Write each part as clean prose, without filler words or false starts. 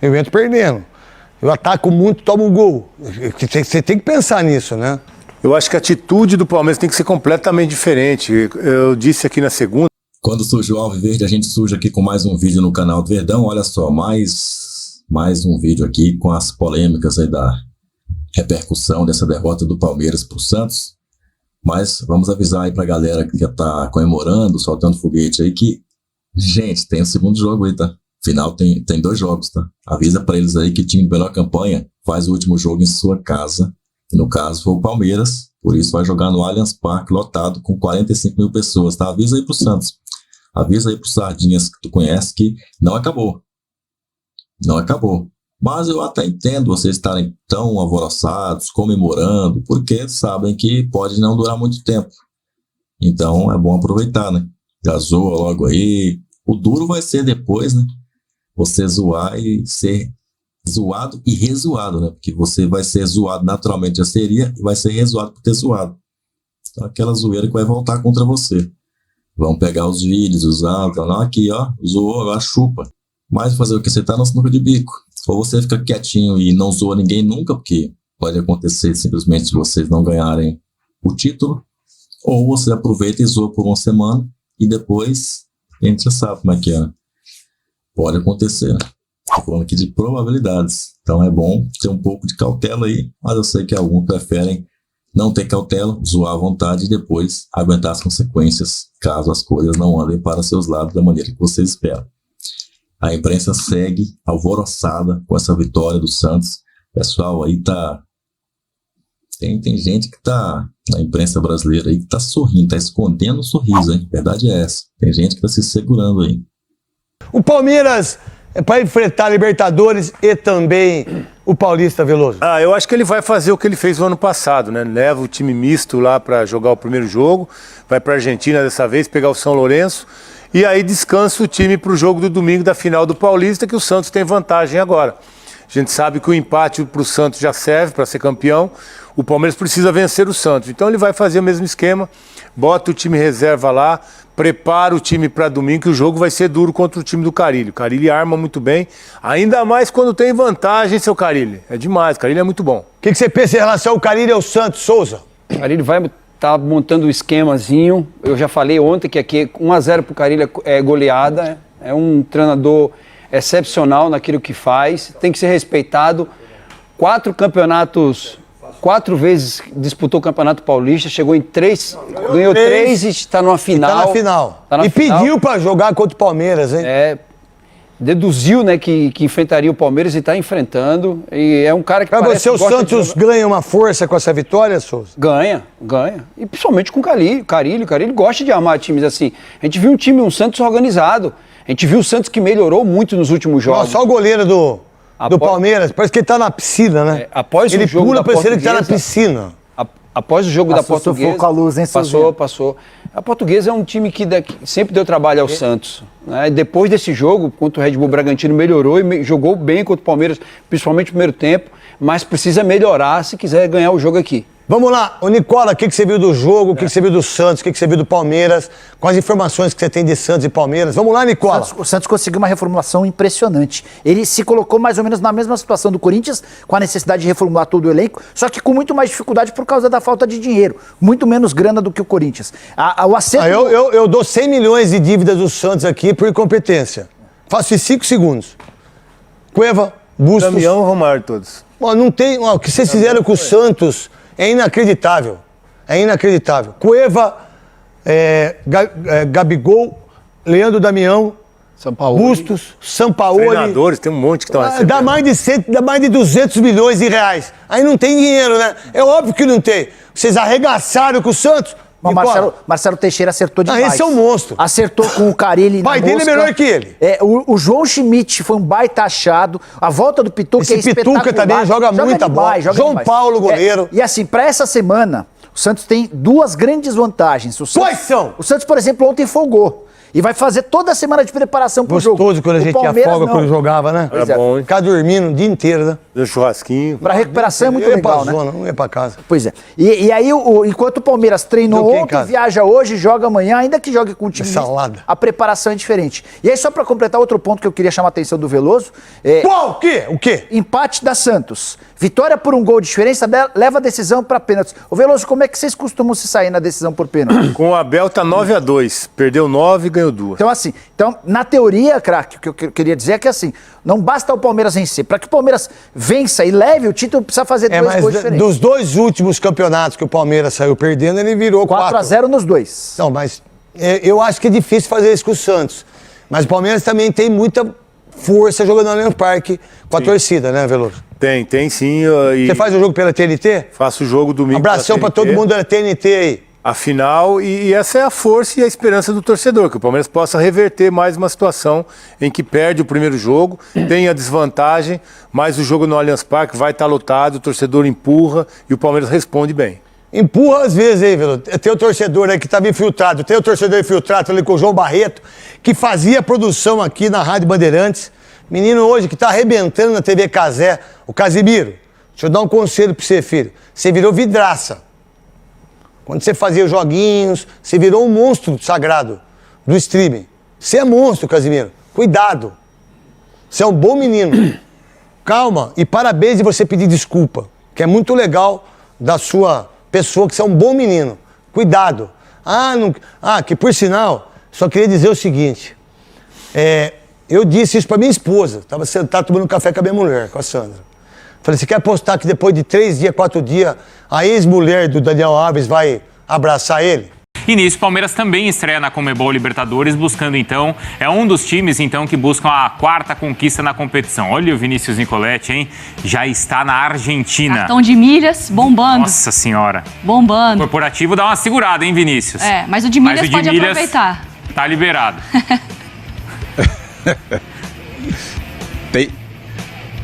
Eu entro perdendo. Eu ataco muito, tomo um gol. Você tem que pensar nisso, né? Eu acho que a atitude do Palmeiras tem que ser completamente diferente. Eu disse aqui na segunda. Quando surge o Alviverde, a gente surge aqui com mais um vídeo no canal do Verdão. Olha só, mais um vídeo aqui com as polêmicas aí da repercussão dessa derrota do Palmeiras pro Santos. Mas vamos avisar aí pra galera que já tá comemorando, soltando foguete aí, que, gente, tem o segundo jogo aí, tá? Final tem 2 jogos, tá? Avisa pra eles aí que o time de melhor campanha faz o último jogo em sua casa. Que no caso foi o Palmeiras, por isso vai jogar no Allianz Parque lotado com 45 mil pessoas, tá? Avisa aí pro Santos. Avisa aí pros Sardinhas que tu conhece que não acabou. Não acabou. Mas eu até entendo vocês estarem tão alvoroçados, comemorando, porque sabem que pode não durar muito tempo. Então é bom aproveitar, né? Já zoa logo aí. O duro vai ser depois, né? Você zoar e ser zoado e rezoado, né? Porque você vai ser zoado naturalmente, já seria, e vai ser rezoado por ter zoado. Então aquela zoeira que vai voltar contra você. Vão pegar os vídeos, usar, não, aqui, ó, zoou, agora chupa. Mas fazer o que? Você tá na sinuca de bico. Ou você fica quietinho e não zoa ninguém nunca, porque pode acontecer simplesmente se vocês não ganharem o título, ou você aproveita e zoa por uma semana e depois a gente já sabe como é que é. Pode acontecer. Estou falando aqui de probabilidades. Então é bom ter um pouco de cautela aí, mas eu sei que alguns preferem não ter cautela, zoar à vontade e depois aguentar as consequências caso as coisas não andem para seus lados da maneira que vocês esperam. A imprensa segue alvoroçada com essa vitória do Santos. O pessoal aí tá... Tem gente que tá na imprensa brasileira aí que tá sorrindo, tá escondendo o sorriso, hein? A verdade é essa. Tem gente que tá se segurando aí. O Palmeiras é para enfrentar a Libertadores e também o Paulista, Veloso. Eu acho que ele vai fazer o que ele fez no ano passado, né? Leva o time misto lá para jogar o primeiro jogo, vai para a Argentina dessa vez, pegar o São Lourenço, e aí descansa o time para o jogo do domingo da final do Paulista, que o Santos tem vantagem agora. A gente sabe que o empate para o Santos já serve para ser campeão, o Palmeiras precisa vencer o Santos. Então ele vai fazer o mesmo esquema, bota o time reserva lá, prepara o time para domingo, que o jogo vai ser duro contra o time do Carille. O Carille arma muito bem, ainda mais quando tem vantagem, seu Carille. É demais, o Carille é muito bom. O que você pensa em relação ao Carille e ao Santos, Souza? O Carille vai estar montando um esquemazinho. Eu já falei ontem que aqui 1-0 para o Carille é goleada. É um treinador excepcional naquilo que faz. Tem que ser respeitado. 4 campeonatos... 4 vezes disputou o Campeonato Paulista, chegou em 3, ganhou 3 e está numa final. Está na final. Tá na final. Pediu para jogar contra o Palmeiras, hein? Deduziu, né, que enfrentaria o Palmeiras e está enfrentando. E é um cara que para você o Santos ganha uma força com essa vitória, Souza? Ganha. E principalmente com o Carille. O Carille gosta de armar times assim. A gente viu um Santos organizado. A gente viu o Santos que melhorou muito nos últimos jogos. Só o goleiro do Palmeiras, parece que ele tá na piscina, né? Após ele o jogo pula, da parece que ele tá na piscina. Após o jogo da Portuguesa... Com a luz, hein, Passou. A Portuguesa é um time que sempre deu trabalho ao Santos. Né? Depois desse jogo, contra o Red Bull Bragantino, melhorou e jogou bem contra o Palmeiras, principalmente no primeiro tempo, mas precisa melhorar se quiser ganhar o jogo aqui. Vamos lá, ô Nicola, o que você viu do jogo, o que você viu do Santos, o que você viu do Palmeiras, com as informações que você tem de Santos e Palmeiras. Vamos lá, Nicola. O Santos conseguiu uma reformulação impressionante. Ele se colocou mais ou menos na mesma situação do Corinthians, com a necessidade de reformular todo o elenco, só que com muito mais dificuldade por causa da falta de dinheiro. Muito menos grana do que o Corinthians. O acerto... Eu dou 100 milhões de dívidas do Santos aqui por incompetência. Faço em 5 segundos. Cueva, Bustos... Damião e Romário todos. Não tem... O que vocês fizeram com o Santos... É inacreditável. Cueva, Gabigol, Leandro Damião, Bustos, Sampaoli. Treinadores, tem um monte que estão recebendo. Dá mais de 200 milhões de reais. Aí não tem dinheiro, né? É óbvio que não tem. Vocês arregaçaram com o Santos. Mas Marcelo Teixeira acertou demais. Esse é um monstro. Acertou com o Carille na pai dele é melhor que ele. O João Schmidt foi um baita achado. A volta do Pituca é espetacular. Pituca também joga muita bola. João Paulo, goleiro. E assim, para essa semana, o Santos tem 2 grandes vantagens. Quais são? O Santos, por exemplo, ontem folgou. E vai fazer toda a semana de preparação pro jogo. Gostoso quando a gente ia folga, quando jogava, né? Era bom, hein? Ficar dormindo o dia inteiro, né? Deu churrasquinho. Pra recuperação é muito Eu ia legal, pra né? zona, não ia pra casa. Pois é. E aí, enquanto o Palmeiras treinou Deu o quê em ontem, casa? viaja hoje, joga amanhã, ainda que jogue com o time Salada. misto, a preparação é diferente. E aí, só pra completar outro ponto que eu queria chamar a atenção do Veloso, Qual? O quê? O quê? empate da Santos. Vitória por um gol de diferença leva a decisão pra pênaltis. Ô Veloso, como é que vocês costumam se sair na decisão por pênalti? Com o Abel tá 9-2. Perdeu 9 e ganhou 2. Então, assim, na teoria, craque, o que eu queria dizer é que, assim, não basta o Palmeiras vencer. Para que o Palmeiras vença e leve o título, precisa fazer dois Mas gols diferentes. dos 2 últimos campeonatos que o Palmeiras saiu perdendo, ele virou 4. 4-0 nos 2. Não, mas eu acho que é difícil fazer isso com o Santos. Mas o Palmeiras também tem muita força jogando no Allianz Parque com a torcida, né, Veloso? Tem sim. E Você faz o jogo pela TNT? faço o jogo domingo. Abração pra todo mundo da TNT aí. A final, e essa é a força e a esperança do torcedor, que o Palmeiras possa reverter mais uma situação em que perde o primeiro jogo, tem a desvantagem, mas o jogo no Allianz Parque vai estar lotado, o torcedor empurra e o Palmeiras responde bem. Empurra às vezes aí, Veloso. Tem o torcedor aí que estava infiltrado, tem o torcedor infiltrado ali com o João Barreto, que fazia produção aqui na Rádio Bandeirantes. Menino hoje que tá arrebentando na TV Casé, o Casimiro. Deixa eu dar um conselho pra você, filho. Você virou vidraça. Quando você fazia os joguinhos, você virou um monstro sagrado do streaming. Você é monstro, Casimiro. Cuidado. Você é um bom menino. Calma e parabéns de você pedir desculpa, que é muito legal da sua pessoa, que você é um bom menino. Cuidado. Que por sinal, só queria dizer o seguinte. Eu disse isso pra minha esposa. Tava sentado tomando café com a minha mulher, com a Sandra. Falei, você quer apostar que depois de 3 dias, 4 dias, a ex-mulher do Daniel Alves vai abraçar ele? E nisso, o Palmeiras também estreia na Conmebol Libertadores, buscando então, é um dos times então que buscam a 4ª conquista na competição. Olha o Vinícius Nicoletti, hein? Já está na Argentina. Cartão de milhas bombando. Nossa senhora. Bombando. O corporativo dá uma segurada, hein, Vinícius? Mas o de milhas pode aproveitar. Tá liberado.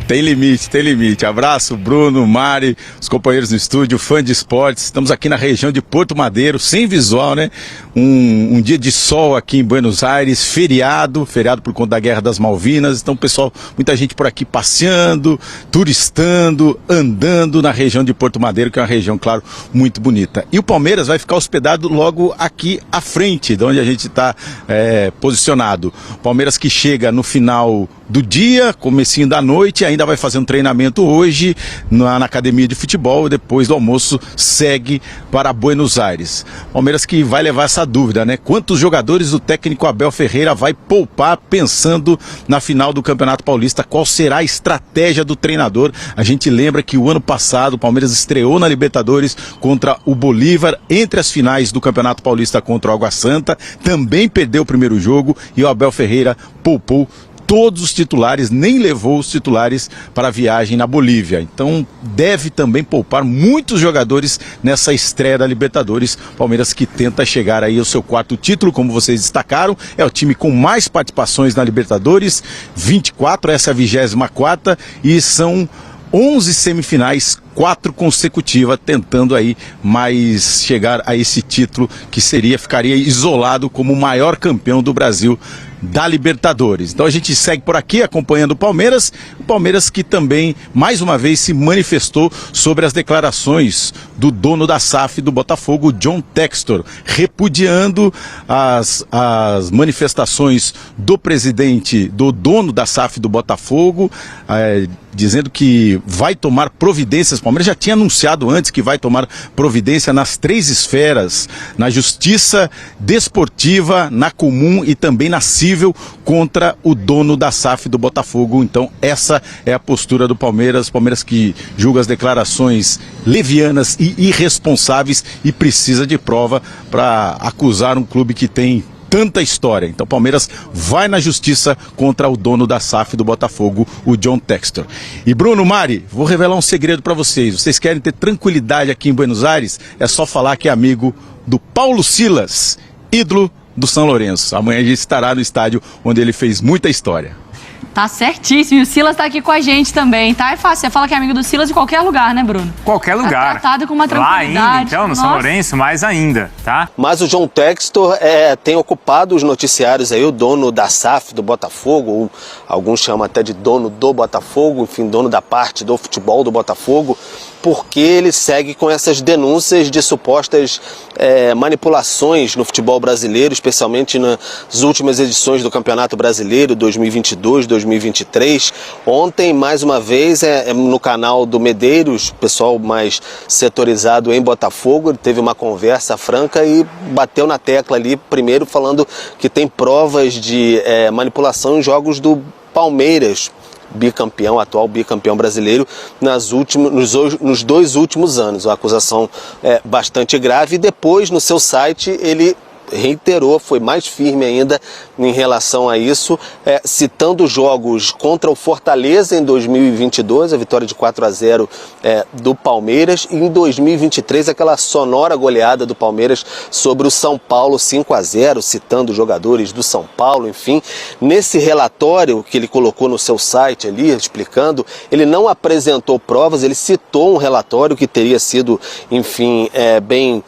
Tem limite. Abraço, Bruno, Mari, os companheiros no estúdio, fã de esportes. Estamos aqui na região de Porto Madeiro, sem visual, né? Um dia de sol aqui em Buenos Aires, feriado por conta da Guerra das Malvinas. Então, pessoal, muita gente por aqui passeando, turistando, andando na região de Porto Madeiro, que é uma região, claro, muito bonita. E o Palmeiras vai ficar hospedado logo aqui à frente, de onde a gente está posicionado. Palmeiras que chega no final do dia, comecinho da noite, ainda vai fazer um treinamento hoje na academia de futebol e depois do almoço segue para Buenos Aires. Palmeiras que vai levar essa dúvida, né? Quantos jogadores o técnico Abel Ferreira vai poupar pensando na final do Campeonato Paulista? Qual será a estratégia do treinador? A gente lembra que o ano passado o Palmeiras estreou na Libertadores contra o Bolívar, entre as finais do Campeonato Paulista contra o Água Santa, também perdeu o primeiro jogo e o Abel Ferreira poupou todos os titulares, nem levou os titulares para a viagem na Bolívia. Então deve também poupar muitos jogadores nessa estreia da Libertadores. Palmeiras que tenta chegar aí ao seu 4º título, como vocês destacaram, é o time com mais participações na Libertadores, 24, essa é a 24ª, e são 11 semifinais, 4 consecutivas, tentando aí mais chegar a esse título que ficaria isolado como o maior campeão do Brasil da Libertadores. Então a gente segue por aqui acompanhando o Palmeiras que também mais uma vez se manifestou sobre as declarações do dono da SAF do Botafogo, John Textor, repudiando as manifestações do dono da SAF do Botafogo, dizendo que vai tomar providências. O Palmeiras já tinha anunciado antes que vai tomar providência nas 3 esferas, na justiça desportiva, na comum e também na civil, contra o dono da SAF do Botafogo. Então essa é a postura do Palmeiras que julga as declarações levianas e irresponsáveis e precisa de prova para acusar um clube que tem tanta história. Então o Palmeiras vai na justiça contra o dono da SAF do Botafogo, o John Textor. E Bruno, Mari, vou revelar um segredo para vocês. Vocês querem ter tranquilidade aqui em Buenos Aires? É só falar que é amigo do Paulo Silas, ídolo do São Lourenço. Amanhã a gente estará no estádio onde ele fez muita história. Tá certíssimo. E o Silas tá aqui com a gente também, tá? É fácil. Você fala que é amigo do Silas em qualquer lugar, né, Bruno? Qualquer lugar. Tá tratado com uma tranquilidade. Lá ainda, então, no São Lourenço, mais ainda, tá? Mas o John Textor tem ocupado os noticiários aí, o dono da SAF do Botafogo, ou alguns chamam até de dono do Botafogo, enfim, dono da parte do futebol do Botafogo, porque ele segue com essas denúncias de supostas manipulações no futebol brasileiro, especialmente nas últimas edições do Campeonato Brasileiro, 2022, 2023. Ontem, mais uma vez, no canal do Medeiros, pessoal mais setorizado em Botafogo, ele teve uma conversa franca e bateu na tecla ali, primeiro falando que tem provas de manipulação em jogos do Palmeiras, atual bicampeão brasileiro, nos 2 últimos anos. Uma acusação bastante grave. E depois, no seu site, ele reiterou, foi mais firme ainda em relação a isso, citando jogos contra o Fortaleza em 2022, a vitória de 4-0 do Palmeiras, e em 2023 aquela sonora goleada do Palmeiras sobre o São Paulo 5-0, citando jogadores do São Paulo, enfim. Nesse relatório que ele colocou no seu site ali, explicando, ele não apresentou provas, ele citou um relatório que teria sido, enfim, bem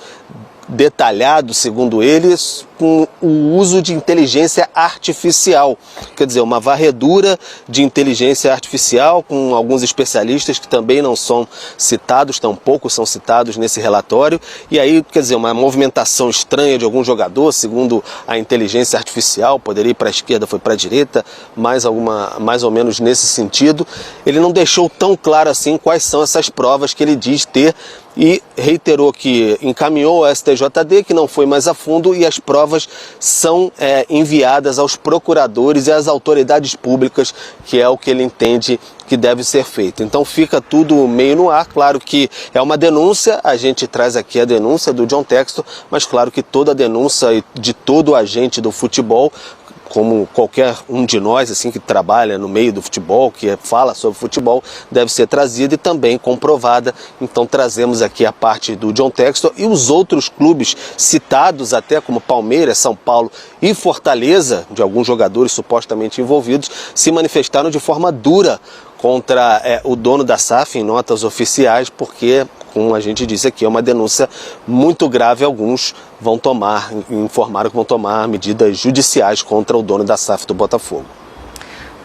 detalhado, segundo eles, com o uso de inteligência artificial. Quer dizer, uma varredura de inteligência artificial com alguns especialistas que também não são citados, tampouco são citados nesse relatório. E aí, quer dizer, uma movimentação estranha de algum jogador, segundo a inteligência artificial, poderia ir para a esquerda, foi para a direita, mais ou menos nesse sentido. Ele não deixou tão claro assim quais são essas provas que ele diz ter, e reiterou que encaminhou ao STJD, que não foi mais a fundo, e as provas são enviadas aos procuradores e às autoridades públicas, que é o que ele entende que deve ser feito. Então fica tudo meio no ar. Claro que é uma denúncia, a gente traz aqui a denúncia do John Textor, mas claro que toda a denúncia de todo agente do futebol, como qualquer um de nós assim que trabalha no meio do futebol, que fala sobre futebol, deve ser trazida e também comprovada. Então trazemos aqui a parte do John Textor, e os outros clubes citados até, como Palmeiras, São Paulo e Fortaleza, de alguns jogadores supostamente envolvidos, se manifestaram de forma dura contra o dono da SAF em notas oficiais, porque, como a gente disse aqui, é uma denúncia muito grave. Alguns informaram que vão tomar medidas judiciais contra o dono da SAF do Botafogo.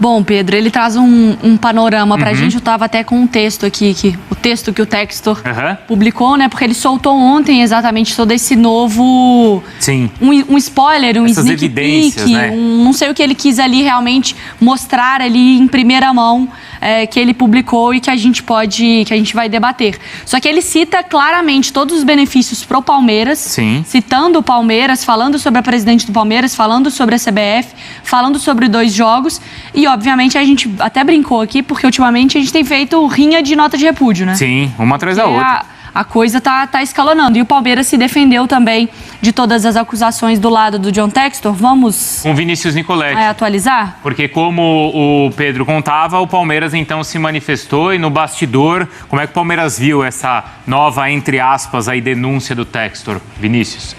Bom, Pedro, ele traz um panorama pra gente. Eu tava até com um texto aqui, o texto que o Textor publicou, né? Porque ele soltou ontem exatamente todo esse novo... Sim. Um spoiler, essas evidências, né? Não sei o que ele quis ali realmente mostrar ali em primeira mão, que ele publicou e que a gente vai debater. Só que ele cita claramente todos os benefícios pro Palmeiras, sim, citando o Palmeiras, falando sobre a presidente do Palmeiras, falando sobre a CBF, falando sobre 2 jogos. E, obviamente, a gente até brincou aqui, porque ultimamente a gente tem feito rinha de nota de repúdio, né? Sim, uma atrás da outra. A coisa tá escalonando. E o Palmeiras se defendeu também de todas as acusações do lado do John Textor. Vamos... Com Vinícius Nicoletti. Atualizar? Porque, como o Pedro contava, o Palmeiras então se manifestou, e no bastidor, como é que o Palmeiras viu essa nova, entre aspas, aí, denúncia do Textor? Vinícius.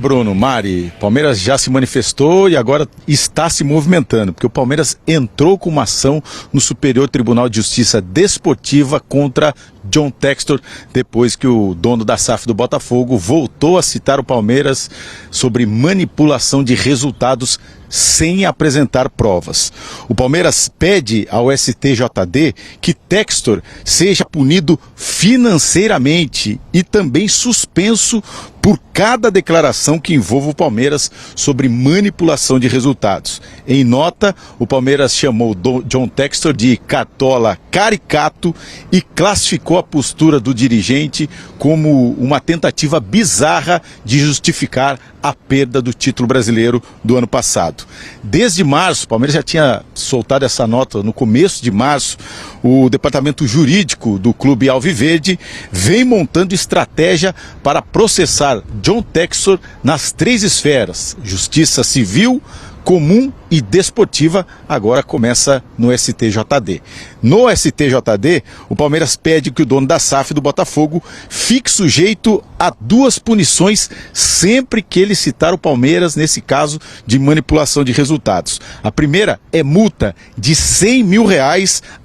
Bruno, Mari, Palmeiras já se manifestou e agora está se movimentando, porque o Palmeiras entrou com uma ação no Superior Tribunal de Justiça Desportiva contra John Textor, depois que o dono da SAF do Botafogo voltou a citar o Palmeiras sobre manipulação de resultados sem apresentar provas. O Palmeiras pede ao STJD que Textor seja punido financeiramente e também suspenso por cada declaração que envolva o Palmeiras sobre manipulação de resultados. Em nota, o Palmeiras chamou John Textor de cartola caricato e classificou a postura do dirigente como uma tentativa bizarra de justificar a perda do título brasileiro do ano passado. Desde março, o Palmeiras já tinha soltado essa nota no começo de março. O departamento jurídico do clube Alviverde vem montando estratégia para processar John Textor nas 3 esferas: justiça civil, comum e desportiva, agora começa no STJD. No STJD, o Palmeiras pede que o dono da SAF do Botafogo fique sujeito a 2 punições sempre que ele citar o Palmeiras, nesse caso de manipulação de resultados. A primeira é multa de R$100 mil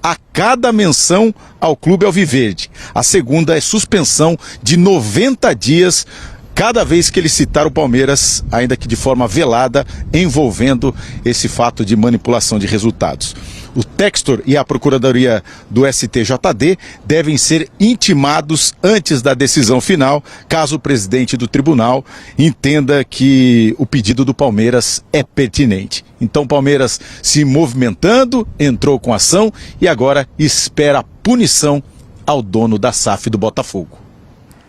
a cada menção ao Clube Alviverde. A segunda é suspensão de 90 dias cada vez que ele citar o Palmeiras, ainda que de forma velada, envolvendo esse fato de manipulação de resultados. O Textor e a Procuradoria do STJD devem ser intimados antes da decisão final, caso o presidente do tribunal entenda que o pedido do Palmeiras é pertinente. Então o Palmeiras se movimentando, entrou com ação e agora espera a punição ao dono da SAF do Botafogo.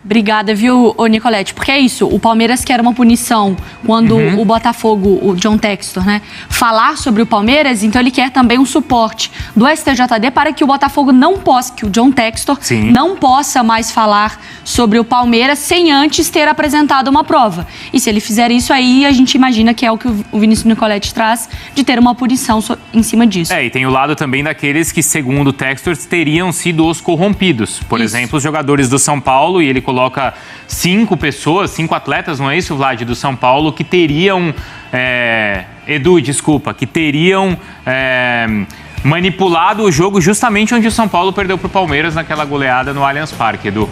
Obrigada, viu, Nicolete? Porque é isso, o Palmeiras quer uma punição quando o Botafogo, o John Textor, né, falar sobre o Palmeiras, então ele quer também um suporte do STJD para que o Botafogo não possa, que o John Textor não possa mais falar sobre o Palmeiras sem antes ter apresentado uma prova. E se ele fizer isso aí, a gente imagina que é o que o Vinícius Nicolete traz, de ter uma punição em cima disso. E tem o lado também daqueles que, segundo o Textor, teriam sido os corrompidos. Por exemplo, os jogadores do São Paulo, e ele coloca 5 pessoas, 5 atletas, não é isso, Vlad, do São Paulo, que teriam, que teriam manipulado o jogo justamente onde o São Paulo perdeu para o Palmeiras naquela goleada no Allianz Parque, Edu.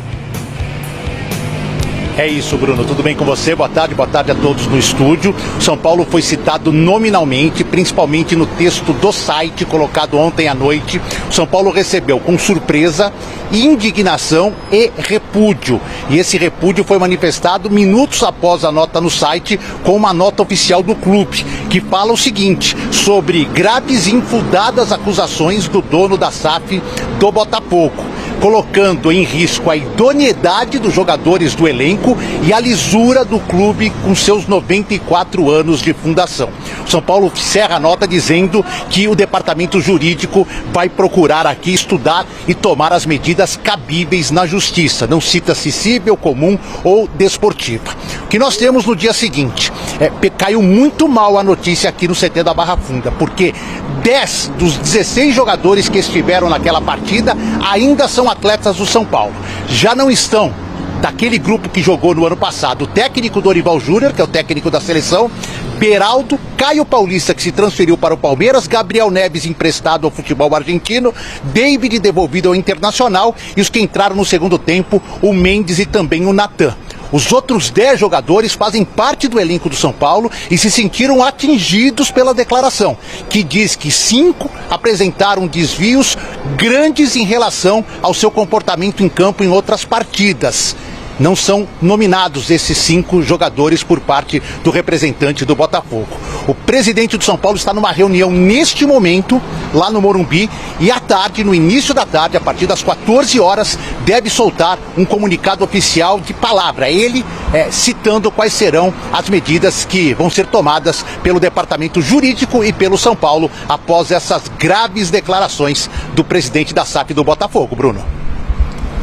É isso, Bruno. Tudo bem com você? Boa tarde a todos no estúdio. São Paulo foi citado nominalmente, principalmente no texto do site colocado ontem à noite. O São Paulo recebeu com surpresa, indignação e repúdio. E esse repúdio foi manifestado minutos após a nota no site, com uma nota oficial do clube, que fala o seguinte, sobre graves e infundadas acusações do dono da SAF do Botafogo, colocando em risco a idoneidade dos jogadores do elenco e a lisura do clube com seus 94 anos de fundação. O São Paulo encerra a nota dizendo que o departamento jurídico vai procurar aqui estudar e tomar as medidas cabíveis na justiça. Não cita se civil, comum ou desportiva. O que nós temos no dia seguinte, caiu muito mal a notícia aqui no CT da Barra Funda, porque 10 dos 16 jogadores que estiveram naquela partida ainda são atletas do São Paulo. Já não estão daquele grupo que jogou no ano passado o técnico Dorival Júnior, que é o técnico da seleção, Beraldo, Caio Paulista, que se transferiu para o Palmeiras, Gabriel Neves emprestado ao futebol argentino, David devolvido ao Internacional e os que entraram no segundo tempo, o Mendes e também o Natan. Os outros 10 jogadores fazem parte do elenco do São Paulo e se sentiram atingidos pela declaração, que diz que 5 apresentaram desvios grandes em relação ao seu comportamento em campo em outras partidas. Não são nominados esses 5 jogadores por parte do representante do Botafogo. O presidente do São Paulo está numa reunião neste momento, lá no Morumbi, e à tarde, no início da tarde, a partir das 14 horas, deve soltar um comunicado oficial de palavra. Ele citando quais serão as medidas que vão ser tomadas pelo departamento jurídico e pelo São Paulo após essas graves declarações do presidente da SAF do Botafogo, Bruno.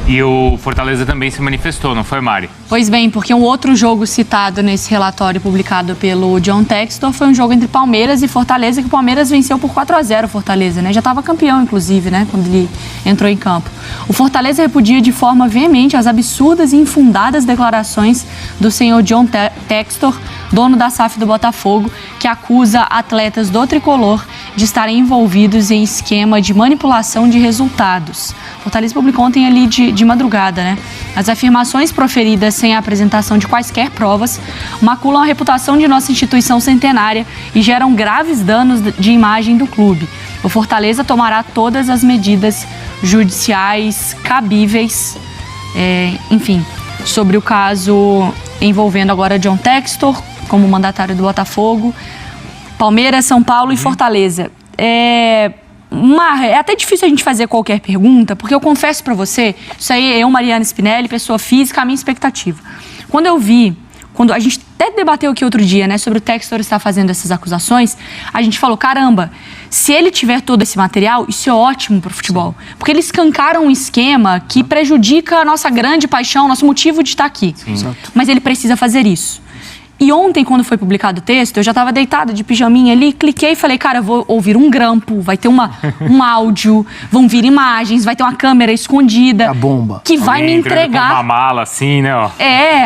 E o Fortaleza também se manifestou, não foi, Mari? Pois bem, porque um outro jogo citado nesse relatório publicado pelo John Textor foi um jogo entre Palmeiras e Fortaleza, que o Palmeiras venceu por 4-0 o Fortaleza, né? Já estava campeão, inclusive, né? Quando ele entrou em campo. O Fortaleza repudia de forma veemente as absurdas e infundadas declarações do senhor John Textor, dono da SAF do Botafogo, que acusa atletas do tricolor de estarem envolvidos em esquema de manipulação de resultados. Fortaleza publicou ontem ali de madrugada, né? As afirmações proferidas sem a apresentação de quaisquer provas maculam a reputação de nossa instituição centenária e geram graves danos de imagem do clube. O Fortaleza tomará todas as medidas judiciais cabíveis, sobre o caso envolvendo agora John Textor como mandatário do Botafogo, Palmeiras, São Paulo e Fortaleza. É até difícil a gente fazer qualquer pergunta, porque eu confesso pra você, isso aí eu, Mariana Spinelli, pessoa física, a minha expectativa. Quando a gente até debateu aqui outro dia, né, sobre o Textor estar fazendo essas acusações, a gente falou, caramba, se ele tiver todo esse material, isso é ótimo pro futebol. Porque eles escancaram um esquema que prejudica a nossa grande paixão, nosso motivo de estar aqui. Mas ele precisa fazer isso. E ontem, quando foi publicado o texto, eu já estava deitada de pijaminha ali, cliquei e falei, cara, eu vou ouvir um grampo, vai ter um áudio, vão vir imagens, vai ter uma câmera escondida. É a bomba. Que vai me entregar... Com uma mala assim, né? Ó.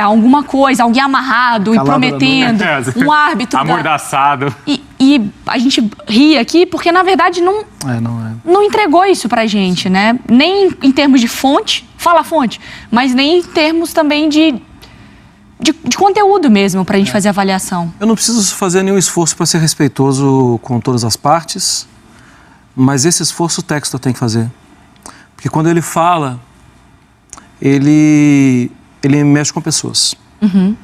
Alguma coisa, alguém amarrado e prometendo, um árbitro... Amordaçado. E a gente ri aqui porque, na verdade, não entregou isso pra gente, né? Nem em termos de fonte, fala a fonte, mas nem em termos também de conteúdo mesmo pra gente fazer avaliação. Eu não preciso fazer nenhum esforço para ser respeitoso com todas as partes, mas esse esforço o Textor tem que fazer. Porque quando ele fala, ele mexe com pessoas. Uhum.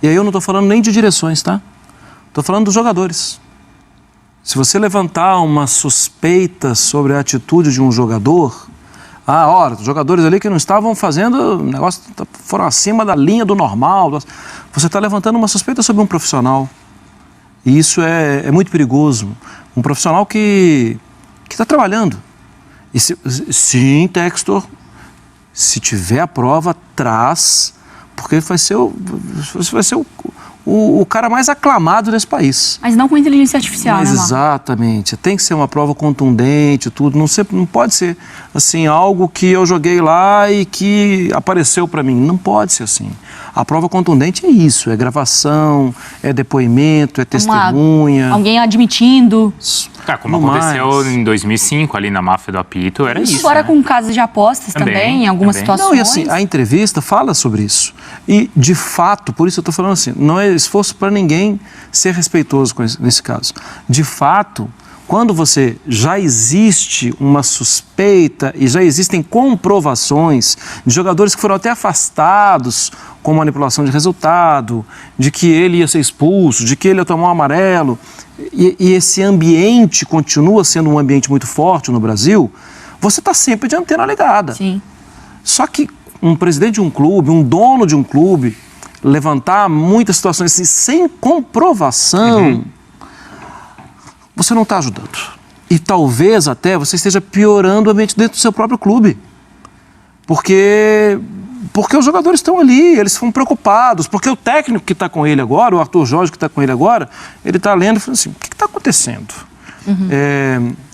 E aí eu não estou falando nem de direções, tá? Estou falando dos jogadores. Se você levantar uma suspeita sobre a atitude de um jogador... os jogadores ali que não estavam fazendo negócio, foram acima da linha do normal. Você está levantando uma suspeita sobre um profissional. E isso é muito perigoso. Um profissional que está trabalhando. E sim, Textor, se tiver a prova, traz, porque vai ser o cara mais aclamado desse país. Mas não com inteligência artificial, Mas né, Marco? exatamente. Tem que ser uma prova contundente, tudo. Não pode ser, assim, algo que eu joguei lá e que apareceu para mim. Não pode ser assim. A prova contundente é isso. É gravação, é depoimento, é testemunha. Alguém admitindo. Como aconteceu em 2005, ali na máfia do apito, era isso. Agora com casos de apostas também, em algumas situações. Não, e assim, a entrevista fala sobre isso. E, de fato, por isso eu estou falando assim, não é esforço para ninguém ser respeitoso nesse caso. De fato, quando você já existe uma suspeita e já existem comprovações de jogadores que foram até afastados com manipulação de resultado, de que ele ia ser expulso, de que ele ia tomar um amarelo, e esse ambiente continua sendo um ambiente muito forte no Brasil, você está sempre de antena ligada. Sim. Só que um presidente de um clube, um dono de um clube, levantar muitas situações assim, sem comprovação, você não está ajudando. E talvez até você esteja piorando o ambiente dentro do seu próprio clube. Porque os jogadores estão ali, eles estão preocupados, porque o técnico que está com ele agora, o Arthur Jorge que está com ele agora, ele está lendo e falando assim, o que está acontecendo?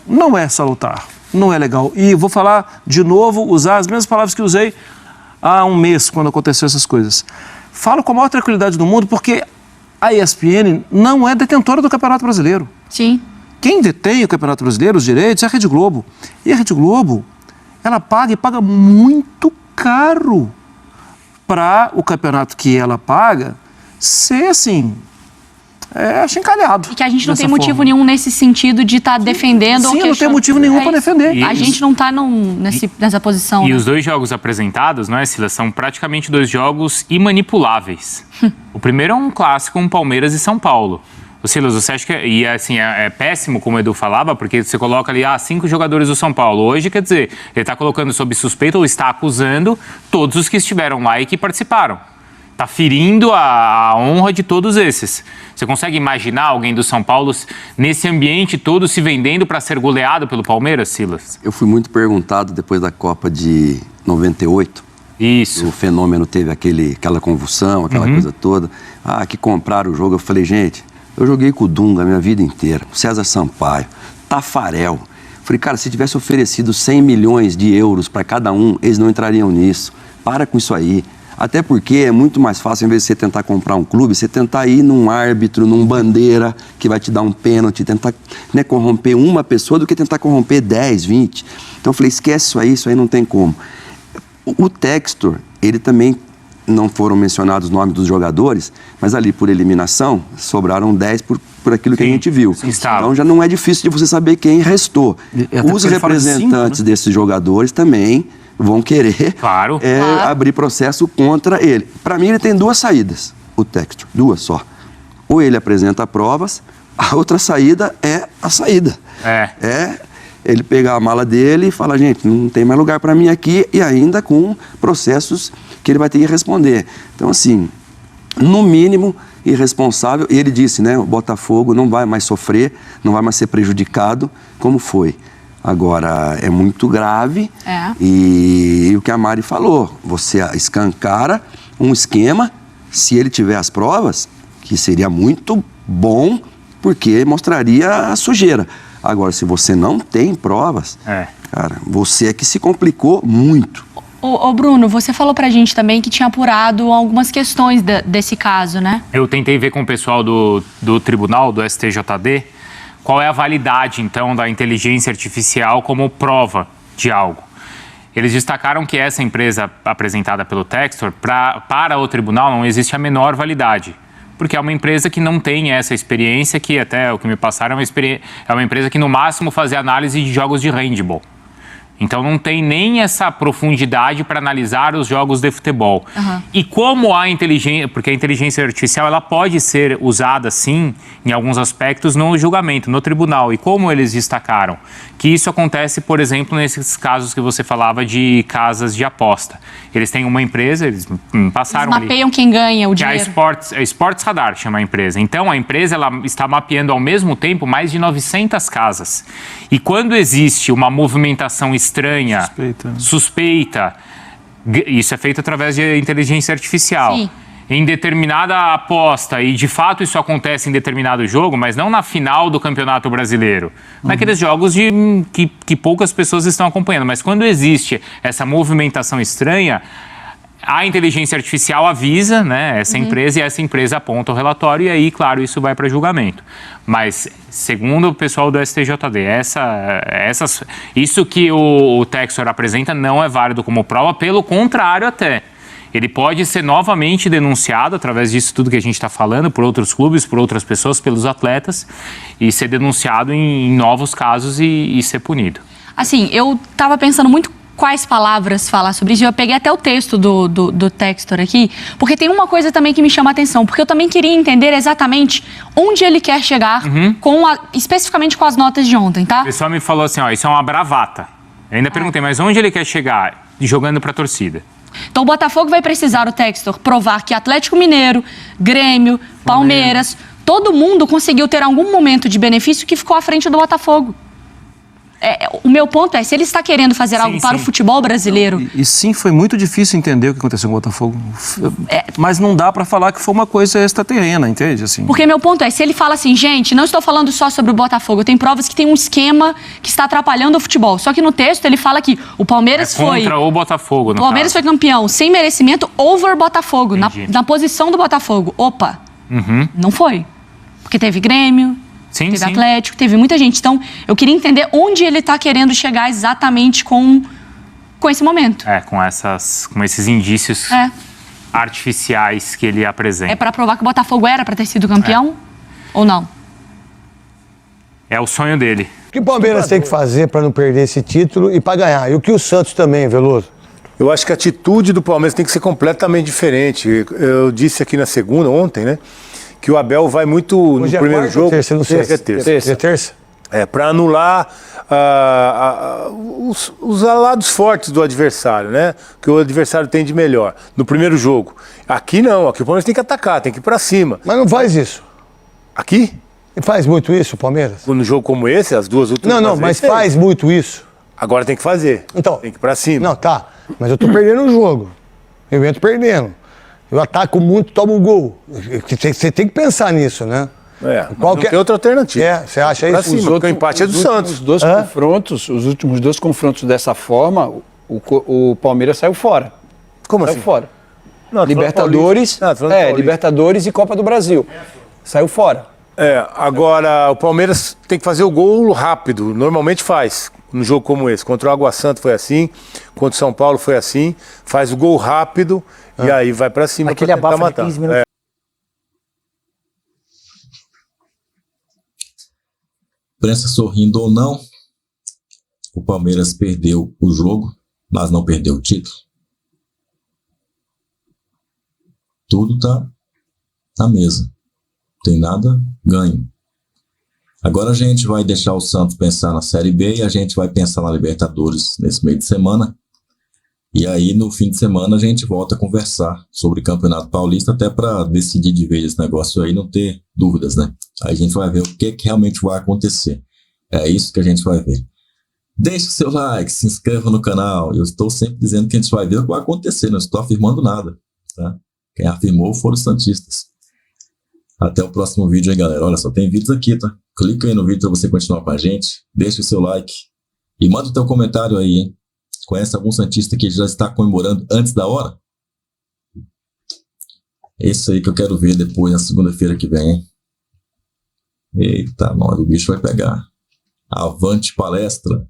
Não é salutar, não é legal. E vou falar de novo, usar as mesmas palavras que usei há um mês, quando aconteceu essas coisas. Falo com a maior tranquilidade do mundo, porque a ESPN não é detentora do Campeonato Brasileiro. Sim. Quem detém o Campeonato Brasileiro, os direitos, é a Rede Globo. E a Rede Globo, ela paga e paga muito caro para o campeonato que ela paga ser, assim, achincalhado. E que a gente não tem motivo nenhum nesse sentido de estar defendendo. Sim, não tem motivo nenhum para defender. A gente não está nessa posição. E os dois jogos apresentados, não é, Silas, são praticamente dois jogos imanipuláveis. O primeiro é um clássico, um Palmeiras e São Paulo. O Silas, você acha que é péssimo, como o Edu falava, porque você coloca ali 5 jogadores do São Paulo. Hoje, quer dizer, ele está colocando sob suspeita ou está acusando todos os que estiveram lá e que participaram. Está ferindo a honra de todos esses. Você consegue imaginar alguém do São Paulo nesse ambiente todo se vendendo para ser goleado pelo Palmeiras, Silas? Eu fui muito perguntado depois da Copa de 98. Isso. O fenômeno teve aquela convulsão, aquela coisa toda. Que compraram o jogo. Eu falei, gente, eu joguei com o Dunga a minha vida inteira. César Sampaio, Tafarel. Falei, cara, se tivesse oferecido 100 milhões de euros para cada um, eles não entrariam nisso. Para com isso aí. Até porque é muito mais fácil, em vez de você tentar comprar um clube, você tentar ir num árbitro, num bandeira, que vai te dar um pênalti, tentar corromper uma pessoa do que tentar corromper 10, 20. Então eu falei, esquece isso aí não tem como. O Textor, ele também, não foram mencionados os nomes dos jogadores, mas ali por eliminação, sobraram 10 por aquilo que a gente viu. Então já não é difícil de você saber quem restou. Os representantes desses jogadores também vão querer abrir processo contra ele. Para mim, ele tem 2 saídas, o Textor, 2 só. Ou ele apresenta provas, a outra saída é a saída. É ele pegar a mala dele e falar, gente, não tem mais lugar para mim aqui, e ainda com processos que ele vai ter que responder. Então, assim, no mínimo, irresponsável. E ele disse, né, o Botafogo não vai mais sofrer, não vai mais ser prejudicado como foi. Agora, é muito grave e o que a Mari falou, você escancara um esquema, se ele tiver as provas, que seria muito bom, porque mostraria a sujeira. Agora, se você não tem provas, cara, você é que se complicou muito. Ô Bruno, você falou pra gente também que tinha apurado algumas questões desse caso, né? Eu tentei ver com o pessoal do tribunal, do STJD, qual é a validade, então, da inteligência artificial como prova de algo. Eles destacaram que essa empresa apresentada pelo Textor, para o tribunal, não existe a menor validade. Porque é uma empresa que não tem essa experiência, que até o que me passaram é uma empresa que no máximo fazia análise de jogos de handball. Então não tem nem essa profundidade para analisar os jogos de futebol. E como a inteligência, porque a inteligência artificial ela pode ser usada sim, em alguns aspectos, no julgamento, no tribunal. E como eles destacaram? Que isso acontece, por exemplo, nesses casos que você falava de casas de aposta. Eles têm uma empresa, eles passaram Eles mapeiam quem ganha o dinheiro. Que é a Sports Radar, chama a empresa. Então, a empresa ela está mapeando ao mesmo tempo mais de 900 casas. E quando existe uma movimentação estranha, suspeita, isso é feito através de inteligência artificial. Sim. Em determinada aposta, e de fato isso acontece em determinado jogo, mas não na final do Campeonato Brasileiro. Naqueles jogos que poucas pessoas estão acompanhando. Mas quando existe essa movimentação estranha, a inteligência artificial avisa, né, essa empresa, e essa empresa aponta o relatório, e aí, claro, isso vai para julgamento. Mas, segundo o pessoal do STJD, isso que o Textor apresenta não é válido como prova, pelo contrário até. Ele pode ser novamente denunciado, através disso tudo que a gente está falando, por outros clubes, por outras pessoas, pelos atletas, e ser denunciado em novos casos e ser punido. Assim, eu estava pensando muito quais palavras falar sobre isso. Eu peguei até o texto do Textor aqui, porque tem uma coisa também que me chama a atenção, porque eu também queria entender exatamente onde ele quer chegar, especificamente com as notas de ontem, tá? O pessoal me falou assim, ó, isso é uma bravata. Eu ainda perguntei, mas onde ele quer chegar jogando para a torcida? Então o Botafogo vai precisar, o Textor, provar que Atlético Mineiro, Grêmio, Palmeiras, todo mundo conseguiu ter algum momento de benefício que ficou à frente do Botafogo. O meu ponto é, se ele está querendo fazer algo para o futebol brasileiro... E sim, foi muito difícil entender o que aconteceu com o Botafogo. Mas não dá para falar que foi uma coisa extraterrena, entende? Assim. Porque meu ponto é, se ele fala assim, gente, não estou falando só sobre o Botafogo, tem provas que tem um esquema que está atrapalhando o futebol. Só que no texto ele fala que o Palmeiras foi... Contra o Botafogo, no O Palmeiras foi campeão sem merecimento over Botafogo, na posição do Botafogo. Opa, não foi. Porque teve Grêmio... Teve Atlético, teve muita gente. Então, eu queria entender onde ele está querendo chegar exatamente com esse momento. Com esses indícios artificiais que ele apresenta. É para provar que o Botafogo era para ter sido campeão ou não? É o sonho dele. O que o Palmeiras tem que fazer para não perder esse título e para ganhar? E o que o Santos também, Veloso? Eu acho que a atitude do Palmeiras tem que ser completamente diferente. Eu disse aqui na segunda, ontem, né? Que o Abel vai muito hoje no primeiro jogo. Terça, não sei. É terça. É terça? Para anular os lados fortes do adversário, né? Que o adversário tem de melhor. No primeiro jogo. Aqui não, aqui o Palmeiras tem que atacar, tem que ir para cima. Mas não faz isso. Aqui? E faz muito isso o Palmeiras? No jogo como esse, as duas últimas Não, mas faz muito isso. Agora tem que fazer. Então. Tem que ir para cima. Não, tá. Mas eu tô perdendo o jogo. Eu entro perdendo. Eu ataco muito, tomo um gol. Você tem que pensar nisso, né? Não tem outra alternativa. Você acha isso? Cima, porque o empate é do Santos. Os últimos dois confrontos dessa forma, o Palmeiras saiu fora. Como saiu assim? Fora. Não, Libertadores, Libertadores e Copa do Brasil. Saiu fora. Agora o Palmeiras tem que fazer o gol rápido. Normalmente faz. Num jogo como esse. Contra o Água Santa foi assim. Contra o São Paulo foi assim. Faz o gol rápido. E aí vai pra cima para tentar matar. 15 minutos. Prensa sorrindo ou não, o Palmeiras perdeu o jogo, mas não perdeu o título. Tudo tá na mesa. Tem nada ganho. Agora a gente vai deixar o Santos pensar na Série B e a gente vai pensar na Libertadores nesse meio de semana. E aí, no fim de semana, a gente volta a conversar sobre o Campeonato Paulista, até para decidir de vez esse negócio aí, não ter dúvidas, né? Aí a gente vai ver o que realmente vai acontecer. É isso que a gente vai ver. Deixe o seu like, se inscreva no canal. Eu estou sempre dizendo que a gente vai ver o que vai acontecer, não estou afirmando nada. Tá? Quem afirmou foram os santistas. Até o próximo vídeo aí, galera. Olha só, tem vídeos aqui, tá? Clica aí no vídeo pra você continuar com a gente. Deixa o seu like. E manda o teu comentário aí, hein? Conhece algum santista que já está comemorando antes da hora? Esse aí que eu quero ver depois, na segunda-feira que vem, hein? Eita, nós, o bicho vai pegar. Avante palestra!